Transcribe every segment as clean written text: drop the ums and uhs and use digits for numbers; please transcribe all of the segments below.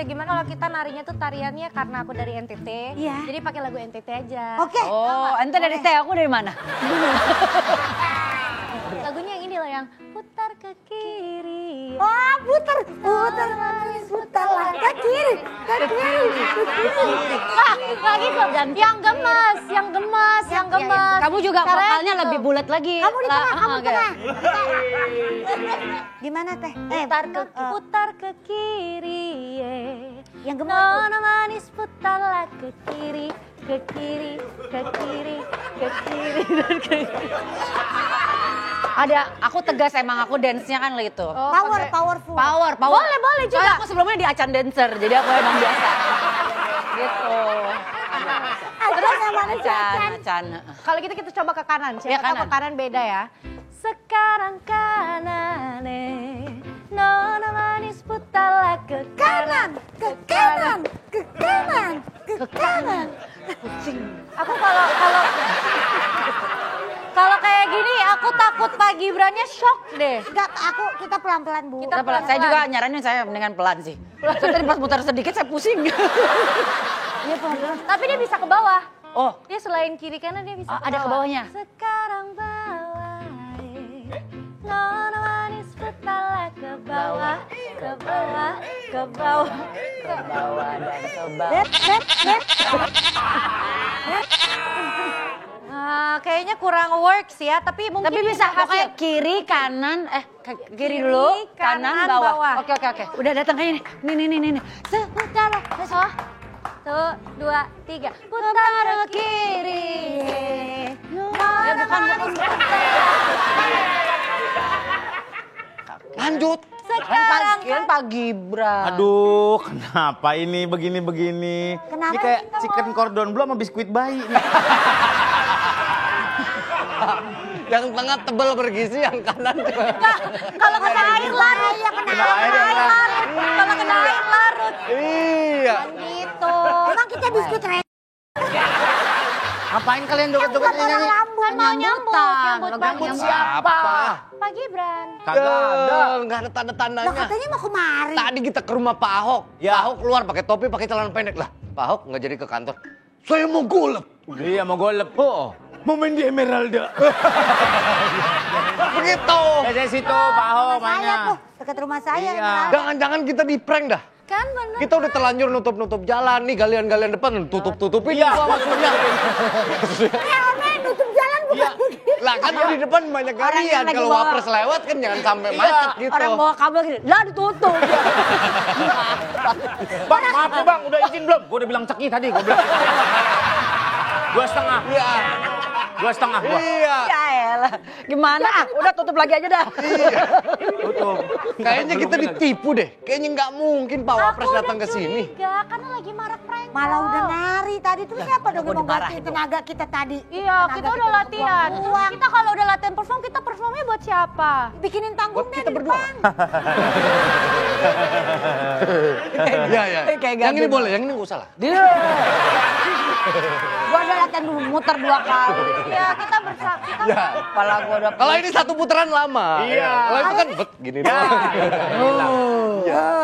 deh gimana kalau kita narinya tuh tariannya karena aku dari NTT. Iya. Jadi pakai lagu NTT aja. Oke. Oh, ente dari T, aku dari mana? Lagunya yang ini loh yang putar ke kiri. Oh, putar manis, putarlah ke kiri, ke kiri, ke kiri. Nggak gitu. Yang gemes, yang gemes, yang gemes. Kamu juga Caranya vokalnya gitu. lebih bulat lagi. Kamu di tengah, kamu di kayak- tengah. Gimana teh? Putar ke kiri. Yang gemes. Nona manis putarlah ke kiri, ke kiri, ke kiri, ke kiri dan ke kiri. Ada, aku tegas emang aku dance-nya kan gitu. Oh, Powerful. Power. Boleh juga. Soalnya aku sebelumnya di Acan Dancer, jadi aku emang biasa. Gitu. Terus yang mana Acan. Kalau gitu kita coba ke kanan. Siapa Iya, tahu kanan. ke kanan beda ya. Sekarang kanan Nona manis putarlah ke Kanan, ke kanan, ke kanan, ke kanan. Aku kalau kayak gini aku takut Pak Gibrannya shock deh. Enggak, kita pelan-pelan Bu. Kita Pelan. Saya juga nyaranin saya mendingan pelan sih. Saya tadi pas muter sedikit saya pusing. Iya pelan-pelan. Tapi dia bisa ke bawah. Oh, Dia selain kiri kanan dia bisa Oh, ke ada ke bawah. bawahnya? Sekarang bawah. Nona manis putarlah ke bawah, ke bawah, ke bawah, ke bawah dan ke bawah. Kayaknya kurang works ya, tapi mungkin tapi bisa hasil. pokoknya kiri kanan kiri dulu, kanan bawah. Oke. Udah datang kayaknya nih. Nih. Putar, satu, dua, tiga. Putar ke kiri. Nona manis Lanjut. sekarang Kan Pak Gibran. Aduh, kenapa ini begini-begini? Kenapa Ini kayak kita chicken cordon bleu sama biskuit bayi nih. Yang tengah tebal bergizi, yang kanan kalau kena air larut, Kena air ya, Kak. Kalau kena air larut. Iya. Gitu. Emang kita biskuit red. Ngapain kalian joget-joget Buat orang nyanyi? lambung. Kan mau nyambut Nyambut Pak siapa? Pak Gibran. Kagak ada. Nggak ada Loh tanda-tandanya. katanya mau kemari. Tadi kita ke rumah Pak Ahok. Ya. Pak Ahok keluar pakai topi, pakai celana pendek lah. Pak Ahok nggak jadi ke kantor. Saya mau golep. Iya, mau golep. Oh, mau main di Emeralda. Begitu. Dari situ, Pak Ahok Saya mainnya. tuh dekat rumah saya. Iya. Emerald. Jangan-jangan kita di prank dah. Kan bener. Kita udah terlanjur nutup-nutup jalan nih, galian-galian depan tutup-tutupin Iya. gua maksudnya. Rame nutup jalan bukan begitu. Lah kan di depan banyak Orang yang galian. lagi Kalau bawa- wapres lewat kan jangan sampai macet gitu. Orang bawa kabel gini, lah ditutup. Bang, maaf ya bang, udah izin belum? Gue udah bilang ceki tadi, gue bilang. 2,5. Iya. 2,5 gua. Iya. Ya elah, gimana? Udah tutup lagi aja dah. Tutup. Kayaknya kita ditipu deh. Kayaknya nggak mungkin Pak Wapres Aku datang udah ke sini. curiga, karena lagi marak prank. Malah udah nari tadi tuh siapa dong gua yang mau dimarahin gantiin tenaga kita tadi? Iya, Tenaga kita udah latihan. buang-buang. Kita kalau udah latihan perform, kita performnya buat siapa? Bikinin tanggungnya Kita di berdua. depan. Iya, iya. Kayak Yang ini gabung. boleh, yang ini nggak usah lah. Dia. Gua udah latihan dulu, muter 2 kali. Iya, kita bersama. Ya. Kepala gua udah. Kalau ini satu putaran lama. Iya. Kalau itu kan bet gini doang.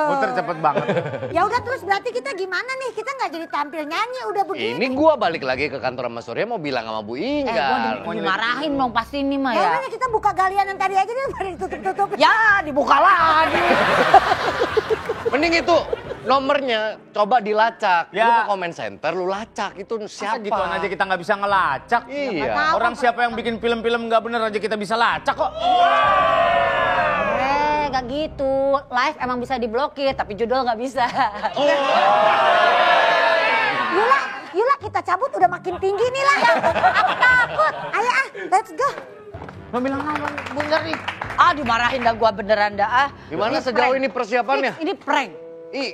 Muter cepet banget. Ya udah terus berarti kita gimana nih? Kita nggak jadi tampil nyanyi udah begini. Ini gua balik lagi ke kantor sama Surya mau bilang sama Bu Gua Inga. dimarahin dong pasti ini mah Ya ya. udah kita buka galian yang tadi aja deh baru ditutup-tutup. Ya dibuka lagi. Mending itu nomornya coba dilacak. Lu Ya. ke comment center, lu lacak itu Siapa? siapa? Gituan aja kita nggak bisa ngelacak. Iya. Orang siapa yang bikin film-film nggak bener aja kita bisa lacak kok. Gak gitu. Live emang bisa diblokir, tapi judul nggak bisa. Yula kita cabut udah makin tinggi nih lah. Aku takut. Ayo let's go. Lo bilang apa? Bener nih. Ah dimarahin dah gua beneran dah. Gimana Ini sejauh prank. ini persiapannya? Ini prank.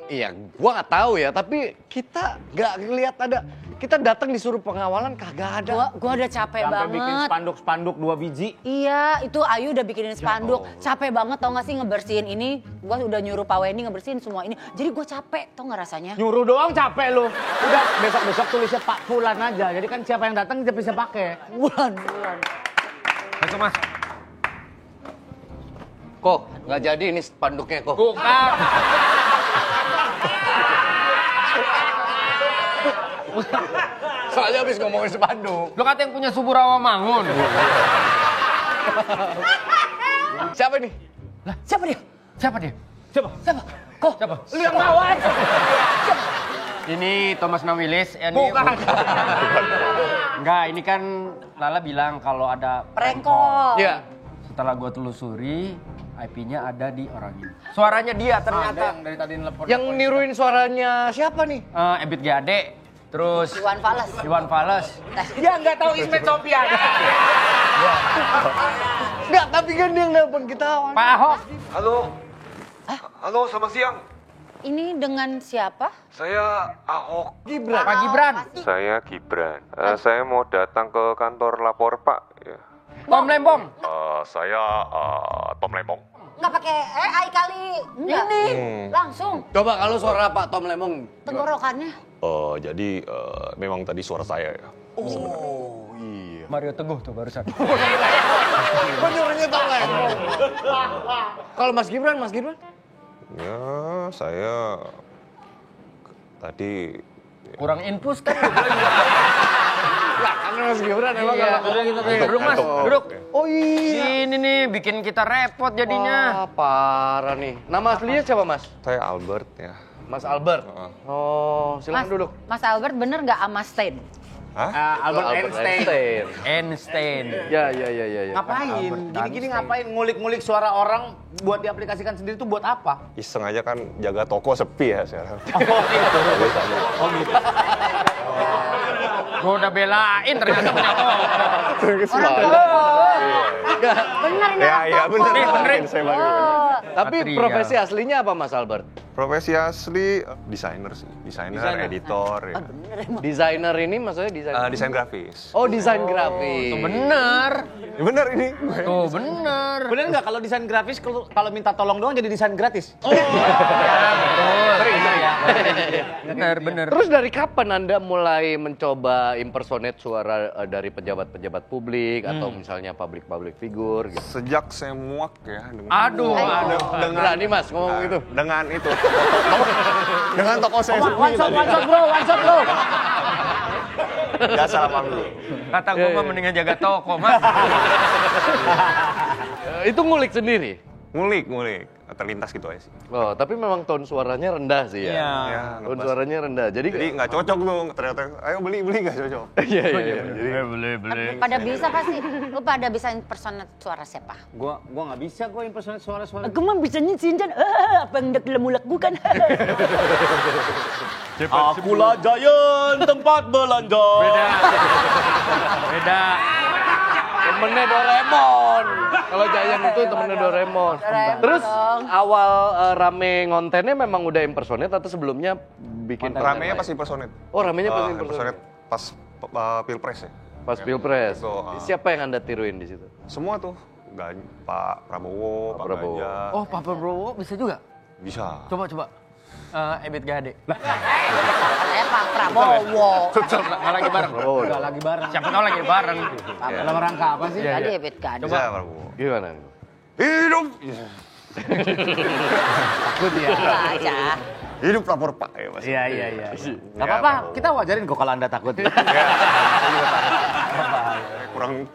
Iya, gua nggak tahu ya, tapi kita nggak ngeliat ada. Kita datang disuruh pengawalan kagak ada. Gua udah capek Sampai bikin banget. spanduk-spanduk 2 biji. Iya, itu Ayu udah bikinin spanduk. Capek banget tau gak sih ngebersihin ini. Gua udah nyuruh Pak Wendy ngebersihin semua ini. Jadi gua capek, tau gak rasanya? Nyuruh doang capek lu. Udah besok-besok tulisnya Pak Fulan aja. Jadi kan siapa yang datang kita bisa pakai. Bulan. Masuk mas. Kok nggak jadi ini spanduknya kok. Bukan. Soalnya habis ngomongin spanduk. Lo kata yang punya subur Rawamangun. Siapa nih? Lah, siapa dia? Siapa dia? Siapa? Kok? Siapa? Lu yang bawa. Ini Thomas Nawilis. Bukan. Enggak, ini kan Lala bilang kalau ada Prank call. Iya. Setelah gue telusuri, IP-nya ada di orang ini. Suaranya dia ternyata. Dari tadi nelpon. Yang niruin suaranya siapa nih? Ebit Gade, terus Iwan Fals. Iwan Fals. Dia nggak tahu Ismet Sopian. Enggak, tapi kan dia yang nelpon kita. Pak Ahok. Halo. Halo, selamat siang. Ini dengan siapa? Saya Ahok. Gibran. Pak Gibran. Saya Gibran. Saya mau datang ke kantor lapor, Pak. Ya. Tom Lembong. Saya Tom Lembong. Nggak pakai AI kali. Ini. Langsung. Coba kalau suara Pak Tom Lemong. Tenggorokannya. Jadi memang tadi suara saya ya. Oh, iya. Mario Teguh tuh barusan. Penyuruhnya Tom Lemong. Kalau Mas Gibran? Ya, saya tadi Kurang infus kan. Enggak, karena Mas Gibran emang Iya. kalau Duduk Mas, duduk. Oh iya. Ini nih bikin kita repot jadinya. Wah, parah nih. Nama aslinya siapa, Mas? saya Albert ya. Mas Albert. Oh, silakan duduk. Mas Albert bener nggak sama Stein? Albert Einstein. Einstein. Ya. Ngapain? Gini-gini ngapain? Ngulik-ngulik suara orang buat diaplikasikan sendiri tuh buat apa? Iseng aja kan jaga toko sepi ya sekarang. Oh gitu. Gue udah belain ternyata punya toko. Bener ini Ya, orang iya toko. bener. Benerin. Saya baru. Tapi Satria. profesi aslinya apa, Mas Albert? Profesi asli desainer sih. Desainer, editor ya. Desainer ini maksudnya desainer? Desain grafis. Oh, desain grafis. Bener. Ya, bener ini. Tuh bener. Bener nggak kalau desain grafis kalau minta tolong doang jadi desain gratis? Ya betul. Bener. Terus dari kapan Anda mulai mencoba impersonate suara dari pejabat-pejabat publik atau misalnya public figure gitu? Sejak saya muak ya dengan Aduh. Berani Mas ngomong gitu. dengan itu. Dengan toko saya sendiri. One shot bro. Gak salah paham dulu. Kata gue mah mendingan jaga toko, Mas. Itu ngulik sendiri? Ngulik. Terlintas gitu aja sih. Oh, tapi memang tone suaranya rendah sih ya. Ya, Tone ngepas. suaranya rendah. Jadi nggak cocok tuh ternyata. Ayo beli nggak cocok. Iya. Jadi Pada bisa pasti. Lu pada bisa impersonate suara siapa? Gua nggak bisa impersonate suara-suara. Aku mah bisanya sinjan. Apa yang udah kamu lakukan? Akulah Giant tempat belanja. Beda. temennya Doraemon. Kalau Giant itu temennya Doraemon. Terus awal rame ngontennya memang udah impersonate atau sebelumnya bikin ramenya pas impersonate. Oh, ramenya pas impersonate. Pas Pilpres ya. Pas Pilpres. Itu, Siapa yang Anda tiruin di situ? Semua tuh. Pak Prabowo, Pak Prabowo. Ganjar. Oh, Pak Prabowo bisa juga? Bisa. Coba. Ebit Gade. Saya Pak Prabowo. Nggak lagi bareng. Udah lagi bareng. Siapa tahu lagi bareng. Dalam rangka apa sih? Tadi Ebit Gade. Bisa Prabowo. Gimana? Hidup! Takut ya. Aja. Hidup lapor Pak ya Mas. Iya. Ya, Gak apa-apa, Prabowo. kita wajarin kok kalau Anda takut.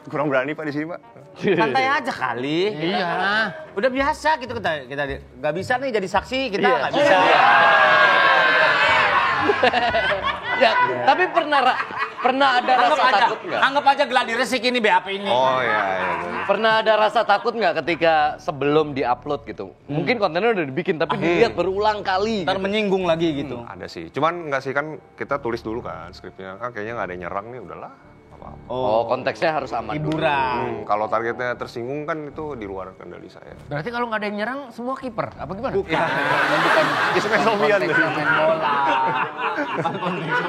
Kurang berani Pak di sini Pak. Santai aja kali. Iya. Udah biasa gitu kita nggak bisa nih jadi saksi, kita nggak bisa. Ya, tapi pernah ada rasa takut nggak? Anggap aja gladi resik ini BAP ini. Oh iya. Pernah ada rasa takut nggak ketika sebelum diupload gitu? Mungkin kontennya udah dibikin tapi dilihat berulang kali. Ntar Gitu. menyinggung lagi gitu. Ada sih. Cuman nggak sih kan kita tulis dulu kan skripnya. Kan kayaknya nggak ada yang nyerang nih udahlah. Apa-apa. Oh, konteksnya harus aman dulu. Hiburan. Kalau targetnya tersinggung kan itu di luar kendali saya. Berarti kalau nggak ada yang nyerang, semua kiper? Apa gimana? Bukan Ismet Sofian. main bola.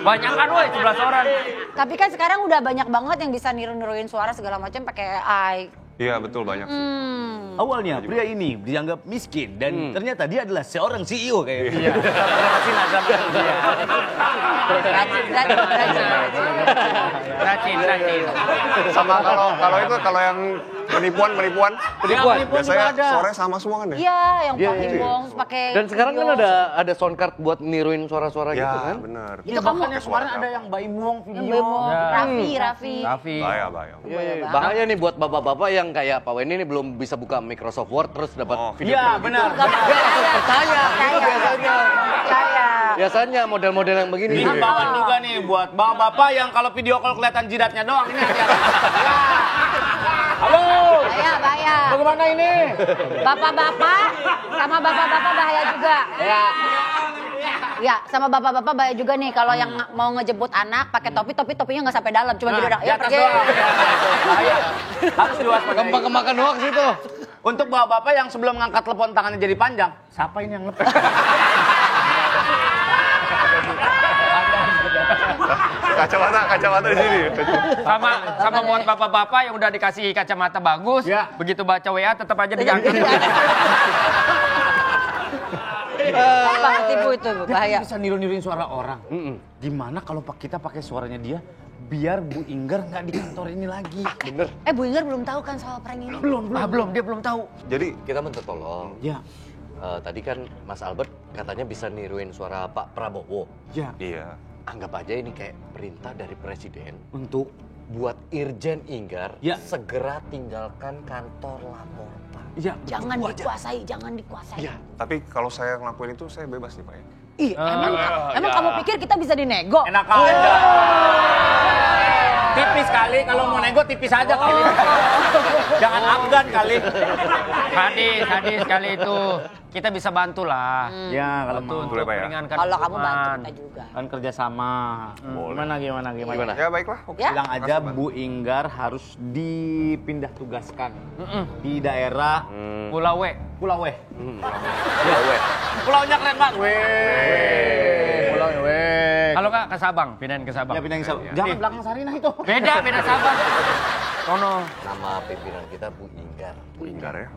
Banyak kan, woi, 11 orang. Tapi kan sekarang udah banyak banget yang bisa niru-niruin suara segala macam pakai AI. Iya betul banyak sih. Awalnya pria ini dianggap miskin dan ternyata dia adalah seorang CEO kayaknya. Iya. Rajin. Sama kalau yang penipuan. Biasanya ada. suaranya sama semua kan ya? Iya, yang pakai bohong terus pakai. Dan sekarang kan video. ada sound card buat niruin suara-suara Ya, gitu kan? benar. Itu kamu Makanya kemarin ada yang Baim Wong yang video. bemo. Raffi. Bahaya. Bahaya nih buat bapak-bapak yang kayak Pak Wendy ini belum bisa buka Microsoft Word terus dapat video. Iya, benar. Dia langsung percaya. Itu biasanya. Percaya. Biasanya model-model yang begini. Ini himbauan juga nih buat bapak-bapak yang kalau video call kelihatan jidatnya doang. Ini hati-hati. Halo. Bahaya. Bagaimana ini? Bapak-bapak sama bapak-bapak bahaya juga. Ya, sama bapak-bapak bahaya juga nih kalau yang mau ngejemput anak pakai topinya nggak sampai dalam, cuma jadi udah di atas doang. Bahaya. Harus diwaspadai. Gampang kemakan hoax itu. Untuk bapak-bapak yang sebelum ngangkat telepon tangannya jadi panjang, siapa ini yang lepek? Kacamata di sini. Sama buat bapak-bapak yang udah dikasih kacamata bagus, begitu baca WA tetap aja diangkat. Gampang tipu itu bahaya. Bisa niru-niruin suara orang. Gimana kalau kita pakai suaranya dia, biar Bu Inggar nggak di kantor ini lagi. Bener. Bu Inggar belum tahu kan soal prank ini? Belum, dia belum tahu. Jadi Kita minta tolong. Ya, Tadi kan Mas Albert katanya bisa niruin suara Pak Prabowo. ya. iya. Anggap aja ini kayak perintah dari Presiden Untuk buat Irjen Inggar Ya. segera tinggalkan kantor lapor Pak. ya. Jangan dikuasai. Iya. Tapi kalau saya ngelakuin itu saya bebas nih Pak ya. Ih, emang kamu pikir kita bisa dinego? Enak aja. Tipis kali, kalau mau nego tipis aja kali. Jangan Afgan kali. Hadis kali itu. Kita bisa bantu lah. Ya, kalau Bantu mau. untuk Boleh, Pak, ya? meringankan Kalau kamu bantu hukuman. kita juga. Kan kerjasama. Gimana? Ya baiklah. Oke. Ya? Bilang aja Bu Inggar harus dipindah tugaskan di daerah Pulau W. Pulau W. Pulaunya keren banget. Pulau W. Kalau nggak ke Sabang, pindahin ke Sabang. Ya pindahin Sabang. Jangan belakang Sarinah itu. Beda Sabang. Sono. Nama pimpinan kita Bu Inggar. Bu Inggar ya.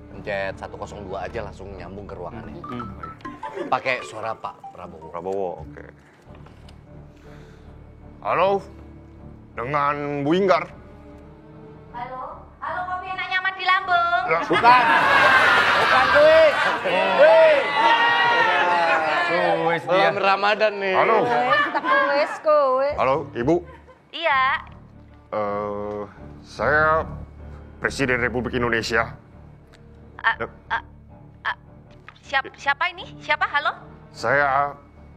Pencet 102 aja langsung nyambung ke ruangannya. Pakai suara Pak Prabowo. Prabowo, oke. Halo, dengan Bu Inggar. Halo kopi enak nyaman di lambung. Bukan duit. Wes dia. Ramadan nih. Halo. Kita kuis. Halo, Ibu. Iya. Saya Presiden Republik Indonesia. Siapa ini? Siapa? Halo? Saya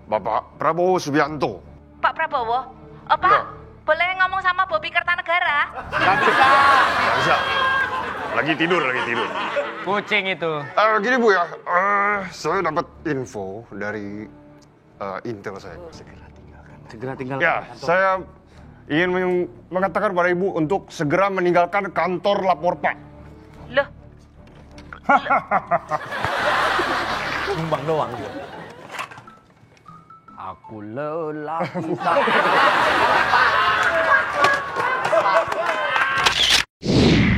Bapak Prabowo Subianto. Pak Prabowo. Oh, Pak, Ya. boleh ngomong sama Bobi Kertanegara? Nggak bisa. Lagi tidur. Kucing itu. Gini Bu ya, saya dapat info dari intel saya. Segera tinggal. Ya, saya ingin mengatakan pada Ibu untuk segera meninggalkan kantor lapor Pak. Loh, Numbang doang dia. Aku lelah.